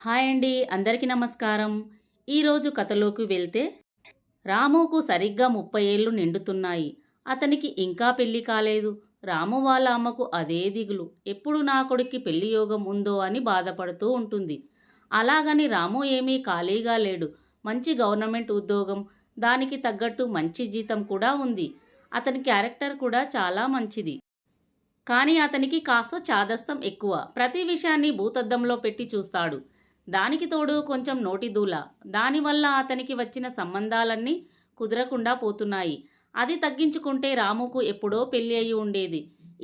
Hi అండి, అందరికీ నమస్కారం. ఈరోజు కథలోకి వెళ్తే, రాముకు సరిగ్గా 30 ఏళ్ళు నిండుతున్నాయి. అతనికి ఇంకా పెళ్లి కాలేదు. రాము వాళ్ళ అమ్మకు అదే దిగులు. ఎప్పుడు నా కొడుక్కి పెళ్లి యోగం ఉందో అని బాధపడుతూ ఉంటుంది. అలాగని రాము ఏమీ ఖాళీగా లేడు. మంచి గవర్నమెంట్ ఉద్యోగం, దానికి తగ్గట్టు మంచి జీతం కూడా ఉంది. అతని క్యారెక్టర్ కూడా చాలా మంచిది. కానీ అతనికి కాస్త చాదస్తం ఎక్కువ. ప్రతి విషయాన్ని భూతద్దంలో పెట్టి చూస్తాడు. దానికి తోడు కొంచెం నోటిదూల. దానివల్ల అతనికి వచ్చిన సంబంధాలన్నీ కుదరకుండా పోతున్నాయి. అది తగ్గించుకుంటే రాముకు ఎప్పుడో పెళ్లి అయి ఉండేది.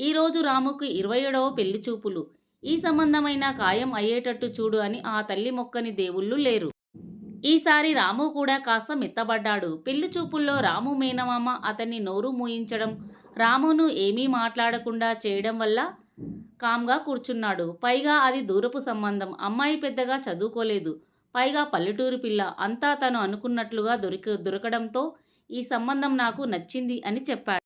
ఈరోజు రాముకు 27వ పెళ్లి చూపులు. ఈ సంబంధమైన ఖాయం అయ్యేటట్టు చూడు అని ఆ తల్లి మొక్కని దేవుళ్ళు లేరు. ఈసారి రాము కూడా కాస్త మెత్తబడ్డాడు. పెళ్లి చూపుల్లో రాము మేనమామ అతన్ని నోరు మూయించడం, రామును ఏమీ మాట్లాడకుండా చేయడం వల్ల కామ్గా కూర్చున్నాడు. పైగా అది దూరపు సంబంధం. అమ్మాయి పెద్దగా చదువుకోలేదు. పైగా పల్లెటూరు పిల్ల. అంతా తను అనుకున్నట్లుగా దొరకడంతో ఈ సంబంధం నాకు నచ్చింది అని చెప్పాడు.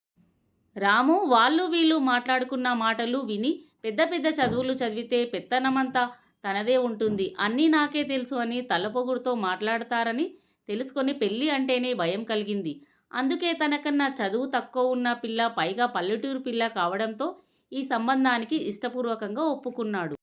రాము వాళ్ళు వీళ్ళు మాట్లాడుకున్న మాటలు విని పెద్ద పెద్ద చదువులు చదివితే పెత్తనమంతా తనదే ఉంటుంది, అన్నీ నాకే తెలుసు అని తలపొగుడుతో మాట్లాడతారని తెలుసుకొని పెళ్ళి అంటేనే భయం కలిగింది. అందుకే తనకన్నా చదువు తక్కువ ఉన్న పిల్ల, పైగా పల్లెటూరు పిల్ల కావడంతో ఈ సంబంధానికి ఇష్టపూర్వకంగా ఒప్పుకున్నాడు.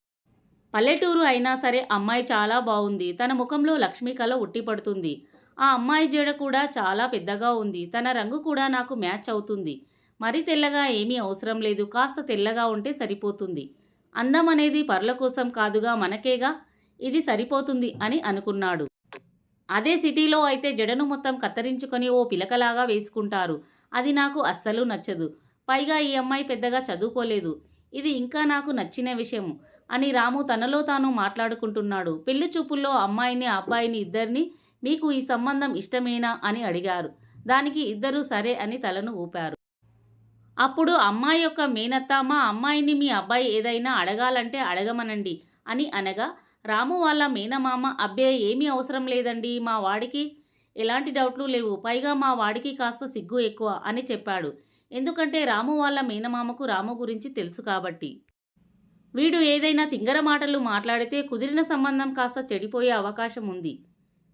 పల్లెటూరు అయినా సరే అమ్మాయి చాలా బాగుంది. తన ముఖంలో లక్ష్మీ కళ ఉట్టిపడుతుంది. ఆ అమ్మాయి జడ కూడా చాలా పెద్దగా ఉంది. తన రంగు కూడా నాకు మ్యాచ్ అవుతుంది. మరి తెల్లగా ఏమీ అవసరం లేదు, కాస్త తెల్లగా ఉంటే సరిపోతుంది. అందం అనేది పరుల కోసం కాదుగా, మనకేగా, ఇది సరిపోతుంది అని అనుకున్నాడు. అదే సిటీలో అయితే జడను మొత్తం కత్తిరించుకొని ఓ పిలకలాగా వేసుకుంటారు. అది నాకు అస్సలు నచ్చదు. పైగా ఈ అమ్మాయి పెద్దగా చదువుకోలేదు. ఇది ఇంకా నాకు నచ్చిన విషయం అని రాము తనలో తాను మాట్లాడుకుంటున్నాడు. పెళ్లి చూపుల్లో అమ్మాయిని అబ్బాయిని ఇద్దరిని మీకు ఈ సంబంధం ఇష్టమేనా అని అడిగారు. దానికి ఇద్దరూ సరే అని తలను ఊపారు. అప్పుడు అమ్మాయి యొక్క మేనత్త, మా అమ్మాయిని మీ అబ్బాయి ఏదైనా అడగాలంటే అడగమనండి అని అనగా, రాము వాళ్ళ మేనమామ, అబ్బే ఏమీ అవసరం లేదండి, మా వాడికి ఎలాంటి డౌట్లు లేవు, పైగా మా వాడికి కాస్త సిగ్గు ఎక్కువ అని చెప్పాడు. ఎందుకంటే రాము వాళ్ళ మేనమామకు రాము గురించి తెలుసు కాబట్టి. వీడు ఏదైనా తింగర మాటలు మాట్లాడితే కుదిరిన సంబంధం కాస్త చెడిపోయే అవకాశం ఉంది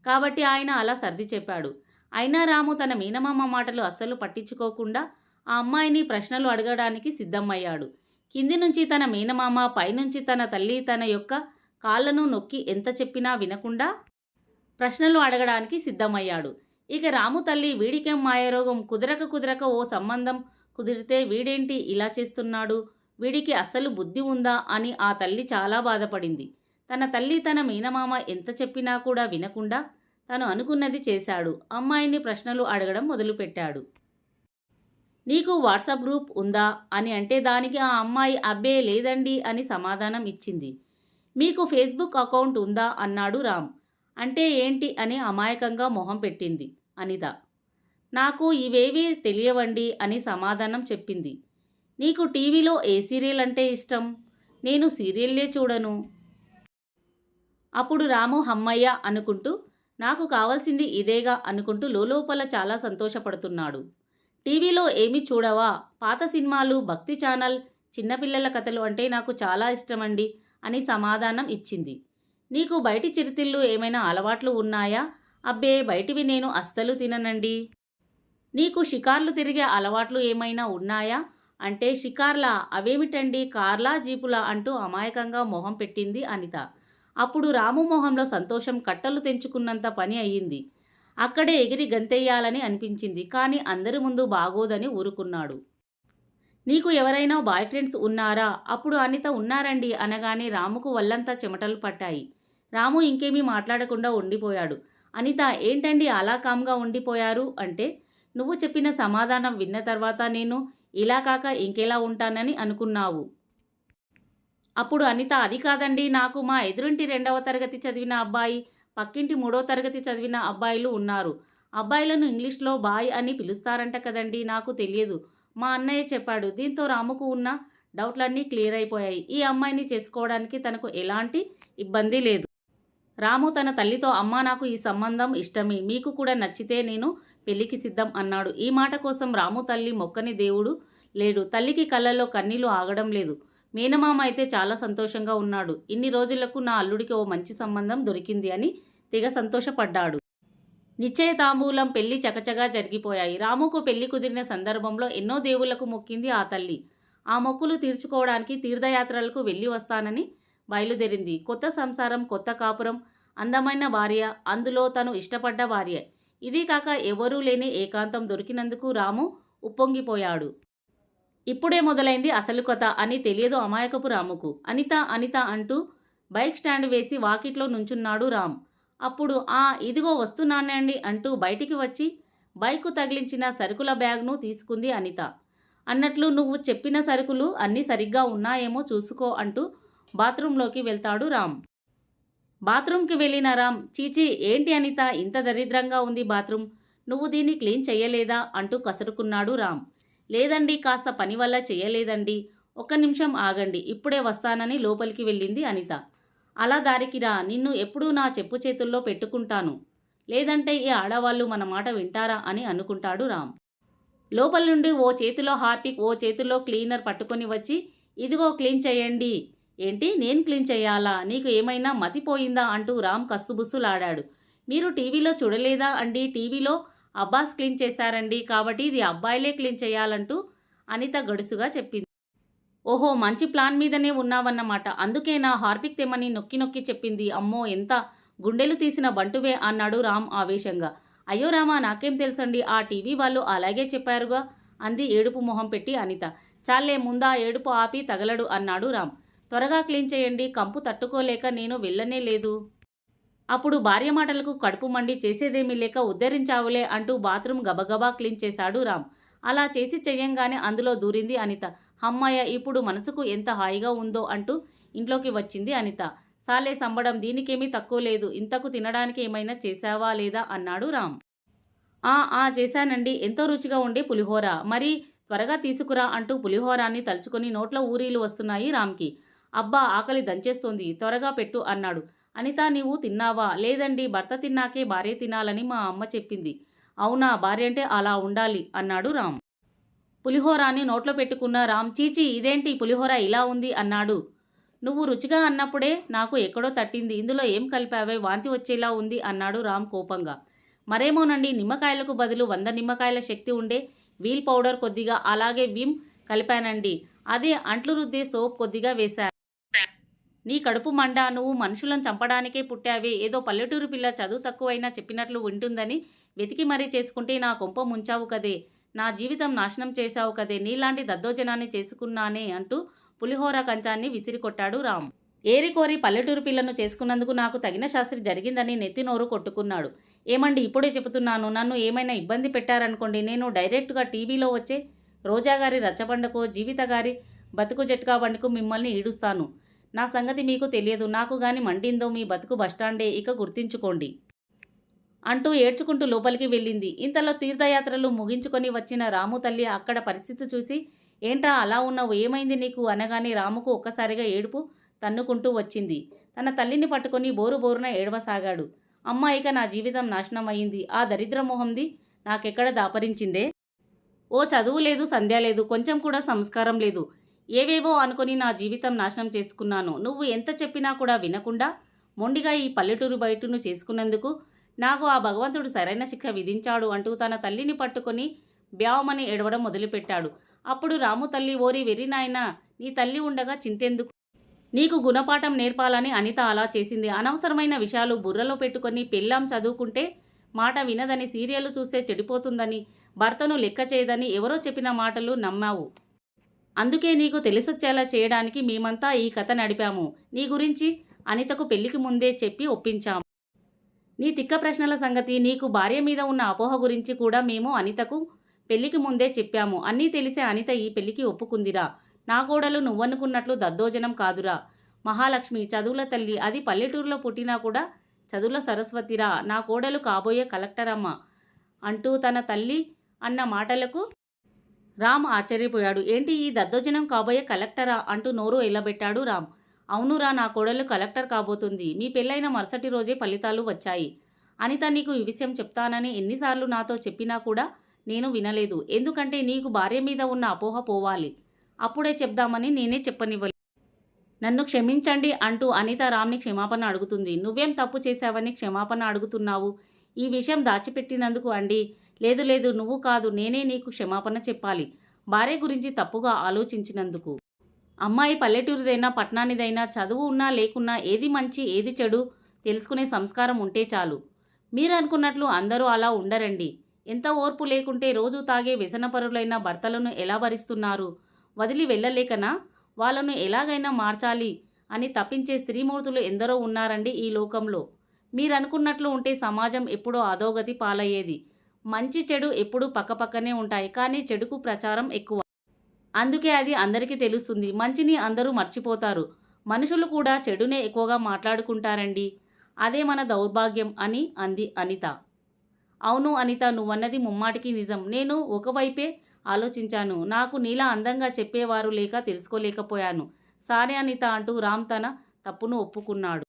కాబట్టి ఆయన అలా సర్ది చెప్పాడు. అయినా రాము తన మేనమామ మాటలు అస్సలు పట్టించుకోకుండా ఆ అమ్మాయిని ప్రశ్నలు అడగడానికి సిద్ధమయ్యాడు. కింది నుంచి తన మేనమామ, పైనుంచి తన తల్లి తన యొక్క కాళ్లను నొక్కి ఎంత చెప్పినా వినకుండా ప్రశ్నలు అడగడానికి సిద్ధమయ్యాడు. ఇక రాము తల్లి, వీడికేం మాయరోగం, కుదరక ఓ సంబంధం కుదిరితే వీడేంటి ఇలా చేస్తున్నాడు, వీడికి అస్సలు బుద్ధి ఉందా అని ఆ తల్లి చాలా బాధపడింది. తన తల్లి తన మేనమామ ఎంత చెప్పినా కూడా వినకుండా తను అనుకున్నది చేశాడు. అమ్మాయిని ప్రశ్నలు అడగడం మొదలుపెట్టాడు. నీకు వాట్సాప్ గ్రూప్ ఉందా అని అంటే దానికి ఆ అమ్మాయి అబ్బే లేదండి అని సమాధానం ఇచ్చింది. మీకు ఫేస్బుక్ అకౌంట్ ఉందా అన్నాడు రామ్. అంటే ఏంటి అని అమాయకంగా మొహం పెట్టింది అనిత. నాకు ఇవేవీ తెలియవండి అని సమాధానం చెప్పింది. నీకు టీవీలో ఏ సీరియల్ అంటే ఇష్టం? నేను సీరియల్లే చూడను. అప్పుడు రాము హమ్మయ్య అనుకుంటూ, నాకు కావాల్సింది ఇదేగా అనుకుంటూ లోలోపల చాలా సంతోషపడుతున్నాడు. టీవీలో ఏమీ చూడవా? పాత సినిమాలు, భక్తి ఛానల్, చిన్నపిల్లల కథలు అంటే నాకు చాలా ఇష్టమండి అని సమాధానం ఇచ్చింది. నీకు బయటి చిరుతిళ్ళు ఏమైనా అలవాట్లు ఉన్నాయా? అబ్బే బయటివి నేను అస్సలు తిననండి. నీకు షికార్లు తిరిగే అలవాట్లు ఏమైనా ఉన్నాయా అంటే షికార్లా? అవేమిటండి, కార్లా జీపులా అంటూ అమాయకంగా మొహం పెట్టింది అనిత. అప్పుడు రాము మొహంలో సంతోషం కట్టలు తెంచుకున్నంత పని అయ్యింది. అక్కడే ఎగిరి గంతెయ్యాలని అనిపించింది. కానీ అందరి ముందు బాగోదని ఊరుకున్నాడు. నీకు ఎవరైనా బాయ్ ఫ్రెండ్స్ ఉన్నారా? అప్పుడు అనిత ఉన్నారండి అనగానే రాముకు వల్లంతా చెమటలు పట్టాయి. రాము ఇంకేమీ మాట్లాడకుండా ఉండిపోయాడు. అనిత, ఏంటండి అలా కామ్గా ఉండిపోయారు అంటే, నువ్వు చెప్పిన సమాధానం విన్న తర్వాత నేను ఇలా కాక ఇంకెలా ఉంటానని అనుకున్నావు? అప్పుడు అనిత, అది కాదండి, నాకు మా ఎదురింటి 2వ తరగతి చదివిన అబ్బాయి, పక్కింటి 3వ తరగతి చదివిన అబ్బాయిలు ఉన్నారు. అబ్బాయిలను ఇంగ్లీష్లో బాయ్ అని పిలుస్తారంట కదండి, నాకు తెలియదు, మా అన్నయ్య చెప్పాడు. దీంతో రాముకు ఉన్న డౌట్లన్నీ క్లియర్ అయిపోయాయి. ఈ అమ్మాయిని చేసుకోవడానికి తనకు ఎలాంటి ఇబ్బంది లేదు. రాము తన తల్లితో, అమ్మ నాకు ఈ సంబంధం ఇష్టమే, మీకు కూడా నచ్చితే నేను పెళ్లికి సిద్ధం అన్నాడు. ఈ మాట కోసం రాము తల్లి మొక్కని దేవుడు లేడు. తల్లికి కళ్ళల్లో కన్నీళ్లు ఆగడం లేదు. మేనమామ అయితే చాలా సంతోషంగా ఉన్నాడు. ఇన్ని రోజులకు నా అల్లుడికి ఓ మంచి సంబంధం దొరికింది అని తెగ సంతోషపడ్డాడు. నిశ్చయ తాంబూలం పెళ్లి చకచకా జరిగిపోయాయి. రాముకు పెళ్లి కుదిరిన సందర్భంలో ఎన్నో దేవుళ్లకు మొక్కింది ఆ తల్లి. ఆ మొక్కులు తీర్చుకోవడానికి తీర్థయాత్రలకు వెళ్ళి వస్తానని బయలుదేరింది. కొత్త సంసారం, కొత్త కాపురం, అందమైన భార్య, అందులో తను ఇష్టపడ్డ భార్య. ఇదీ కాక ఎవరూ లేని ఏకాంతం దొరికినందుకు రాము ఉప్పొంగిపోయాడు. ఇప్పుడే మొదలైంది అసలు కథ అని తెలియదు అమాయకపు రాముకు. అనిత అనిత అంటూ బైక్ స్టాండ్ వేసి వాకిట్లో నుంచున్నాడు రామ్. అప్పుడు ఇదిగో వస్తున్నానండి అంటూ బయటికి వచ్చి బైకు తగిలించిన సరుకుల బ్యాగ్ను తీసుకుంది అనిత. అన్నట్లు నువ్వు చెప్పిన సరుకులు అన్నీ సరిగ్గా ఉన్నాయేమో చూసుకో అంటూ బాత్రూంలోకి వెళ్తాడు రామ్. బాత్రూంకి వెళ్ళిన రామ్, చీచీ ఏంటి అనిత ఇంత దరిద్రంగా ఉంది బాత్రూం, నువ్వు దీన్ని క్లీన్ చెయ్యలేదా అంటూ కసురుకున్నాడు రామ్. లేదండి, కాస్త పని వల్ల చెయ్యలేదండి, ఒక్క నిమిషం ఆగండి, ఇప్పుడే వస్తానని లోపలికి వెళ్ళింది అనిత. అలా దారికి రా, నిన్ను ఎప్పుడూ నా చెప్పు చేతుల్లో పెట్టుకుంటాను, లేదంటే ఈ ఆడవాళ్ళు మన మాట వింటారా అని అనుకుంటాడు రామ్. లోపల నుండి ఓ చేతిలో హార్పిక్, ఓ చేతిలో క్లీనర్ పట్టుకొని వచ్చి, ఇదిగో క్లీన్ చేయండి. ఏంటి, నేను క్లీన్ చేయాలా, నీకు ఏమైనా మతిపోయిందా అంటూ రామ్ కస్సుబుస్సులాడాడు. మీరు టీవీలో చూడలేదా అండి, టీవీలో అబ్బాస్ క్లీన్ చేశారండి, కాబట్టి ఇది అబ్బాయిలే క్లీన్ చేయాలంటూ అనిత గడుసుగా చెప్పింది. ఓహో, మంచి ప్లాన్ మీదనే ఉన్నావన్నమాట, అందుకే నా హార్పిక్ తెమ్మని నొక్కి నొక్కి చెప్పింది. అమ్మో, ఎంత గుండెలు తీసిన బంటువే అన్నాడు రామ్ ఆవేశంగా. అయ్యో రామా, నాకేం తెలుసండి, ఆ టీవీ వాళ్ళు అలాగే చెప్పారుగా అంది ఏడుపు మొహం పెట్టి అనిత. చాలే, ముందా ఏడుపు ఆపి తగలడు అన్నాడు రామ్. త్వరగా క్లీన్ చేయండి, కంపు తట్టుకోలేక నేను వెళ్ళనే లేదు. అప్పుడు భార్య మాటలకు కడుపు మండి చేసేదేమీ లేక ఉద్ధరించావులే అంటూ బాత్రూమ్ గబగబా క్లీన్ చేశాడు రామ్. అలా చేసి చెయ్యంగానే అందులో దూరింది అనిత. హమ్మయ్య, ఇప్పుడు మనసుకు ఎంత హాయిగా ఉందో అంటూ ఇంట్లోకి వచ్చింది అనిత. సాలే సంబడం, దీనికేమీ తక్కువ లేదు, ఇంతకు తినడానికి ఏమైనా చేశావా లేదా అన్నాడు రామ్. చేశానండి, ఎంతో రుచిగా ఉండే పులిహోర, మరి త్వరగా తీసుకురా అంటూ పులిహోరాన్ని తలుచుకొని నోట్లో ఊరీలు వస్తున్నాయి రామ్కి. అబ్బా, ఆకలి దంచేస్తోంది, త్వరగా పెట్టు అన్నాడు. అనిత, నీవు తిన్నావా? లేదండి, భర్త తిన్నాకే భార్య తినాలని మా అమ్మ చెప్పింది. అవునా, భార్య అంటే అలా ఉండాలి అన్నాడు రామ్. పులిహోరాన్ని నోట్లో పెట్టుకున్న రామ్, చీచి ఇదేంటి పులిహోర ఇలా ఉంది అన్నాడు. నువ్వు రుచిగా అన్నప్పుడే నాకు ఎక్కడో తట్టింది, ఇందులో ఏం కలిపావే, వాంతి వచ్చేలా ఉంది అన్నాడు రామ్ కోపంగా. మరేమోనండి, నిమ్మకాయలకు బదులు 100 నిమ్మకాయల శక్తి ఉండే వీల్ పౌడర్ కొద్దిగా, అలాగే విమ్ కలిపానండి, అదే అంట్లు రుద్దే సోప్ కొద్దిగా వేశా. నీ కడుపు మండ, నువ్వు మనుషులను చంపడానికే పుట్టావే, ఏదో పల్లెటూరు పిల్ల చదువు తక్కువైనా చెప్పినట్లు వింటుందని వెతికి మరీ చేసుకుంటే నా కొంప ముంచావు కదే, నా జీవితం నాశనం చేశావు కదే, నీలాంటి దద్దోజనాన్ని చేసుకున్నానే అంటూ పులిహోర కంచాన్ని విసిరికొట్టాడు రామ్. ఏరికోరి పల్లెటూరు పిల్లను చేసుకున్నందుకు నాకు తగిన శాస్త్రి జరిగిందని నెత్తి నోరు కొట్టుకున్నాడు. ఏమండి, ఇప్పుడే చెబుతున్నాను, నన్ను ఏమైనా ఇబ్బంది పెట్టారనుకోండి, నేను డైరెక్ట్గా టీవీలో వచ్చే రోజాగారి రచ్చబండకో, జీవిత గారి బతుకు జట్కా బండకు మిమ్మల్ని ఈడుస్తాను. నా సంగతి మీకు తెలియదు, నాకు గాని మండిందో మీ బతుకు బస్టాండే, ఇక గుర్తించుకోండి అంటూ ఏడ్చుకుంటూ లోపలికి వెళ్ళింది. ఇంతలో తీర్థయాత్రలు ముగించుకొని వచ్చిన రాము తల్లి అక్కడ పరిస్థితి చూసి, ఏంట్రా అలా ఉన్నావు, ఏమైంది నీకు అనగానే రాముకు ఒక్కసారిగా ఏడుపు తన్నుకుంటూ వచ్చింది. తన తల్లిని పట్టుకొని బోరు బోరున ఏడవసాగాడు. అమ్మ, ఇక నా జీవితం నాశనం అయింది, ఆ దరిద్ర మొహంది నాకెక్కడ దాపరించిందే. ఓ చదువు లేదు, సంధ్య లేదు, కొంచెం కూడా సంస్కారం లేదు, ఏవేవో అనుకొని నా జీవితం నాశనం చేసుకున్నాను. నువ్వు ఎంత చెప్పినా కూడా వినకుండా మొండిగా ఈ పల్లెటూరు బయటను చేసుకున్నందుకు నాకు ఆ భగవంతుడు సరైన శిక్ష విధించాడు అంటూ తన తల్లిని పట్టుకొని బ్యావమని ఏడవడం మొదలుపెట్టాడు. అప్పుడు రాము తల్లి, ఓరి వెర్రి నాయనా, నీ తల్లి ఉండగా చింతెందుకు, నీకు గుణపాఠం నేర్పాలని అనిత అలా చేసింది. అనవసరమైన విషయాలు బుర్రలో పెట్టుకొని పెళ్ళాం చదువుకుంటే మాట వినదని, సీరియల్ చూస్తే చెడిపోతుందని, భర్తను లెక్క చేయదని ఎవరో చెప్పిన మాటలు నమ్మావు. అందుకే నీకు తెలిసొచ్చేలా చేయడానికి మేమంతా ఈ కథ నడిపాము. నీ గురించి అనితకు పెళ్లికి ముందే చెప్పి ఒప్పించాము. నీ తిక్క ప్రశ్నల సంగతి, నీకు భార్య మీద ఉన్న అపోహ గురించి కూడా మేము అనితకు పెళ్లికి ముందే చెప్పాము. అన్నీ తెలిసే అనిత ఈ పెళ్లికి ఒప్పుకుందిరా. నా కోడలు నువ్వనుకున్నట్లు దద్దోజనం కాదురా, మహాలక్ష్మి, చదువుల తల్లి, అది పల్లెటూరులో పుట్టినా కూడా చదువుల సరస్వతిరా, నా కోడలు కాబోయే కలెక్టర్ అమ్మ అంటూ తన తల్లి అన్న మాటలకు రామ్ ఆశ్చర్యపోయాడు. ఏంటి, ఈ దద్దోజనం కాబోయే కలెక్టరా అంటూ నోరు ఎల్లబెట్టాడు రామ్. అవునురా, నా కోడలు కలెక్టర్ కాబోతుంది. మీ పెళ్ళైన మరుసటి రోజే ఫలితాలు వచ్చాయి. అనిత నీకు ఈ విషయం చెప్తానని ఎన్నిసార్లు నాతో చెప్పినా కూడా నేను వినలేదు. ఎందుకంటే నీకు భార్య మీద ఉన్న అపోహ పోవాలి, అప్పుడే చెప్దామని నేనే చెప్పనివ్వలేదు. నన్ను క్షమించండి అంటూ అనిత రామ్ని క్షమాపణ అడుగుతుంది. నువ్వేం తప్పు చేశావని క్షమాపణ అడుగుతున్నావు? ఈ విషయం దాచిపెట్టినందుకు అండి. లేదు లేదు, నువ్వు కాదు, నేనే నీకు క్షమాపణ చెప్పాలి. భార్య గురించి తప్పుగా ఆలోచించినందుకు. అమ్మాయి పల్లెటూరిదైనా పట్టణానిదైనా చదువు ఉన్నా లేకున్నా ఏది మంచి ఏది చెడు తెలుసుకునే సంస్కారం ఉంటే చాలు. మీరు అనుకున్నట్లు అందరూ అలా ఉండరండి. ఎంత ఓర్పు లేకుంటే రోజు తాగే వ్యసనపరులైన భర్తలను ఎలా భరిస్తున్నారు? వదిలి వెళ్ళలేకనా? వాళ్ళను ఎలాగైనా మార్చాలి అని తప్పించే స్త్రీమూర్తులు ఎందరో ఉన్నారండి ఈ లోకంలో. మీరనుకున్నట్లు ఉంటే సమాజం ఎప్పుడో అధోగతి పాలయ్యేది. మంచి చెడు ఎప్పుడూ పక్కపక్కనే ఉంటాయి, కానీ చెడుకు ప్రచారం ఎక్కువ. అందుకే అది అందరికీ తెలుస్తుంది. మంచిని అందరూ మర్చిపోతారు. మనుషులు కూడా చెడునే ఎక్కువగా మాట్లాడుకుంటారండి. అదే మన దౌర్భాగ్యం అని అంది అనిత. అవును అనిత, నువ్వన్నది ముమ్మాటికి నిజం. నేను ఒకవైపే ఆలోచించాను. నాకు నీలా అందంగా చెప్పేవారు లేక తెలుసుకోలేకపోయాను. సారీ అనిత అంటూ రామ్ తన తప్పును ఒప్పుకున్నాడు.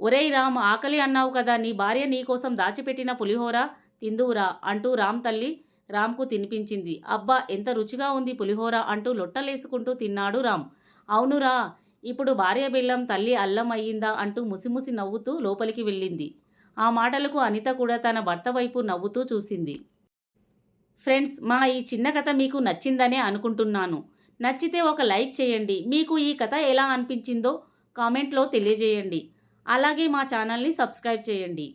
ఒరేయ్ రామ్, ఆకలి అన్నావు కదా, నీ భార్య నీకోసం దాచిపెట్టిన పులిహోర తిందువురా అంటూ రామ్ తల్లి రామ్కు తినిపించింది. అబ్బా, ఎంత రుచిగా ఉంది పులిహోర అంటూ లొట్టలేసుకుంటూ తిన్నాడు రామ్. అవునురా, ఇప్పుడు భార్య బెల్లం తల్లి అల్లం అయ్యిందా అంటూ ముసిముసి నవ్వుతూ లోపలికి వెళ్ళింది. ఆ మాటలకు అనిత కూడా తన భర్త వైపు నవ్వుతూ చూసింది. ఫ్రెండ్స్, మా ఈ చిన్న కథ మీకు నచ్చిందనే అనుకుంటున్నాను. నచ్చితే ఒక లైక్ చేయండి. మీకు ఈ కథ ఎలా అనిపించిందో కామెంట్లో తెలియజేయండి. అలాగే మా ఛానల్ని సబ్స్క్రైబ్ చేయండి.